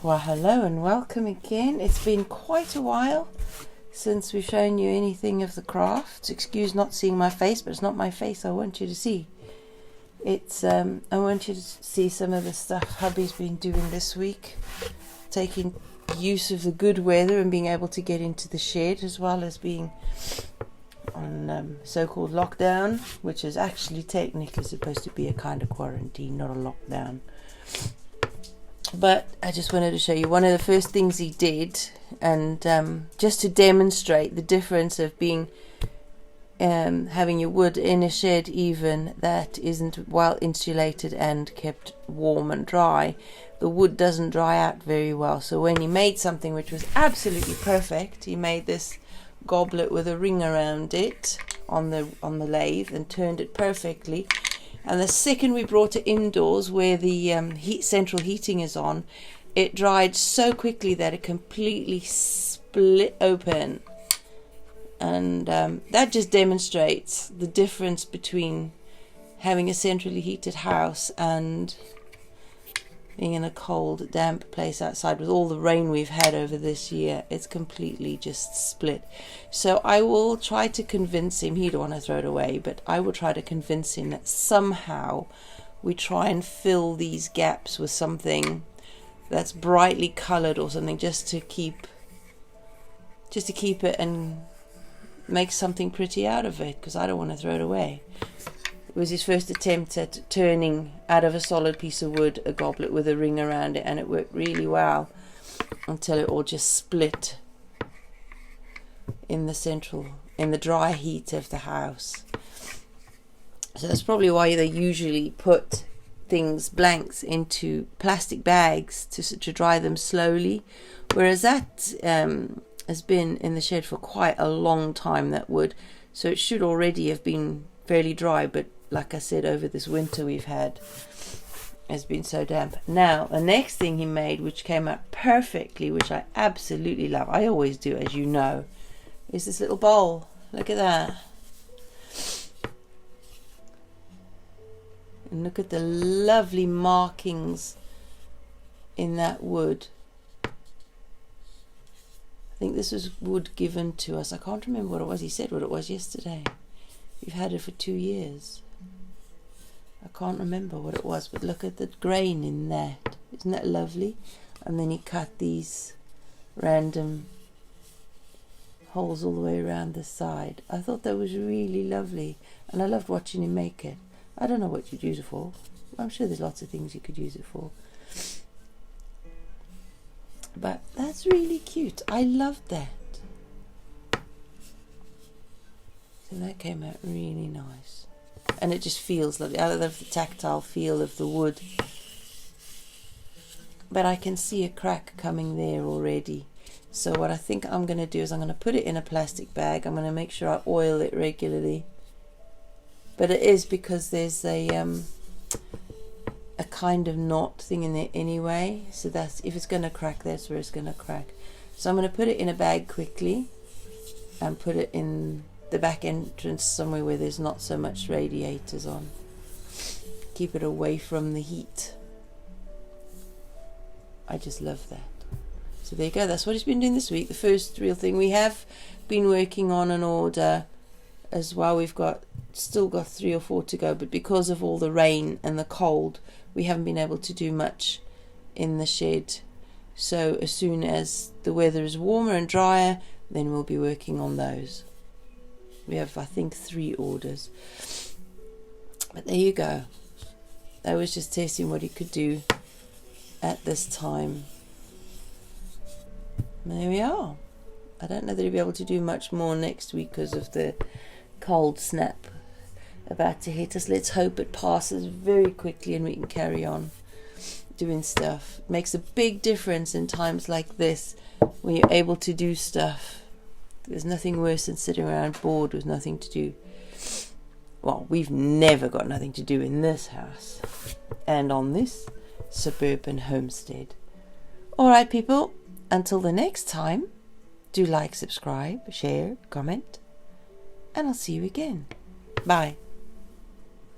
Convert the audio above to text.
Well, hello and welcome again. It's been quite a while since we've shown you anything of the crafts. Excuse not seeing my face, but it's not my face I want you to see. It's I want you to see some of the stuff hubby's been doing this week, taking use of the good weather and being able to get into the shed, as well as being on so-called lockdown, which is actually technically supposed to be a kind of quarantine, not a lockdown. But I just wanted to show you one of the first things he did, and just to demonstrate the difference of being having your wood in a shed even that isn't well insulated and kept warm and dry. The wood doesn't dry out very well. So when he made something which was absolutely perfect, he made this goblet with a ring around it on the lathe and turned it perfectly. And the second we brought it indoors where the central heating is on, it dried so quickly that it completely split open. And that just demonstrates the difference between having a centrally heated house and being in a cold, damp place outside with all the rain we've had over this year. It's completely just split. So I will try to convince him, he'd want to throw it away, but I will try to convince him that somehow we try and fill these gaps with something that's brightly coloured or something, just to keep it and make something pretty out of it, because I don't want to throw it away. It was his first attempt at turning out of a solid piece of wood a goblet with a ring around it, and it worked really well until it all just split in the dry heat of the house. So that's probably why they usually put blanks into plastic bags to dry them slowly, whereas that has been in the shed for quite a long time, that wood, so it should already have been fairly dry, but like I said, over this winter we've had, has been so damp. Now the next thing he made, which came out perfectly, which I absolutely love, I always do, as you know, is this little bowl. Look at that, and look at the lovely markings in that wood. I think this was wood given to us. I can't remember what it was. He said what it was yesterday. We've had it for 2 years. I can't remember what it was, but look at the grain in that. Isn't that lovely? And then he cut these random holes all the way around the side. I thought that was really lovely, and I loved watching him make it. I don't know what you'd use it for. I'm sure there's lots of things you could use it for. But that's really cute. I loved that. So that came out really nice. And it just feels lovely. I love the tactile feel of the wood. But I can see a crack coming there already. So what I think I'm going to do is I'm going to put it in a plastic bag. I'm going to make sure I oil it regularly. But it is because there's a kind of knot thing in there anyway. So that's, if it's going to crack, that's where it's going to crack. So I'm going to put it in a bag quickly and put it in the back entrance somewhere where there's not so much radiators on. Keep it away from the heat. I just love that. So there you go, that's what he's been doing this week. The first real thing. We have been working on an order as well. We've still got 3 or 4 to go, but because of all the rain and the cold, we haven't been able to do much in the shed. So as soon as the weather is warmer and drier, then we'll be working on those. We have, I think, 3 orders. But there you go. I was just testing what he could do at this time. And there we are. I don't know that he'll be able to do much more next week because of the cold snap about to hit us. Let's hope it passes very quickly and we can carry on doing stuff. It makes a big difference in times like this when you're able to do stuff. There's nothing worse than sitting around bored with nothing to do. Well, we've never got nothing to do in this house and on this suburban homestead. Alright people, until the next time, do like, subscribe, share, comment, and I'll see you again. Bye.